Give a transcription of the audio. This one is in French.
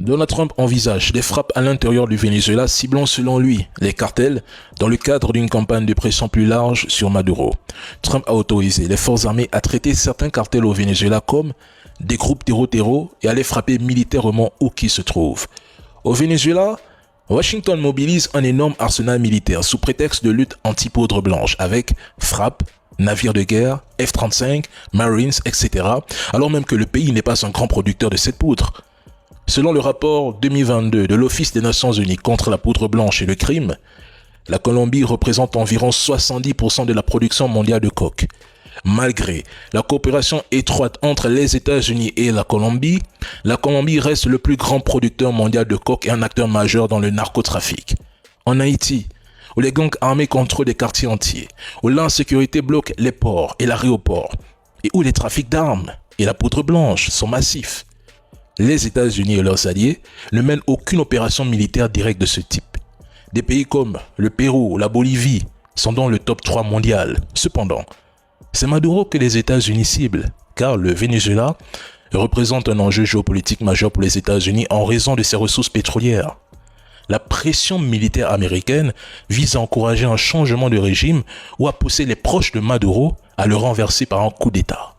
Donald Trump envisage des frappes à l'intérieur du Venezuela ciblant selon lui les cartels dans le cadre d'une campagne de pression plus large sur Maduro. Trump a autorisé les forces armées à traiter certains cartels au Venezuela comme des groupes terror et à les frapper militairement où qu'ils se trouvent. Au Venezuela, Washington mobilise un énorme arsenal militaire sous prétexte de lutte anti-poudre blanche avec frappes, navires de guerre, F-35, Marines, etc. alors même que le pays n'est pas un grand producteur de cette poudre. Selon le rapport 2022 de l'Office des Nations Unies contre la poudre blanche et le crime, la Colombie représente environ 70% de la production mondiale de coke. Malgré la coopération étroite entre les États-Unis et la Colombie reste le plus grand producteur mondial de coke et un acteur majeur dans le narcotrafic. En Haïti, où les gangs armés contrôlent des quartiers entiers, où l'insécurité bloque les ports et l'aéroport, et où les trafics d'armes et la poudre blanche sont massifs, les États-Unis et leurs alliés ne mènent aucune opération militaire directe de ce type. Des pays comme le Pérou ou la Bolivie sont dans le top 3 mondial. Cependant, c'est Maduro que les États-Unis ciblent, car le Venezuela représente un enjeu géopolitique majeur pour les États-Unis en raison de ses ressources pétrolières. La pression militaire américaine vise à encourager un changement de régime ou à pousser les proches de Maduro à le renverser par un coup d'État.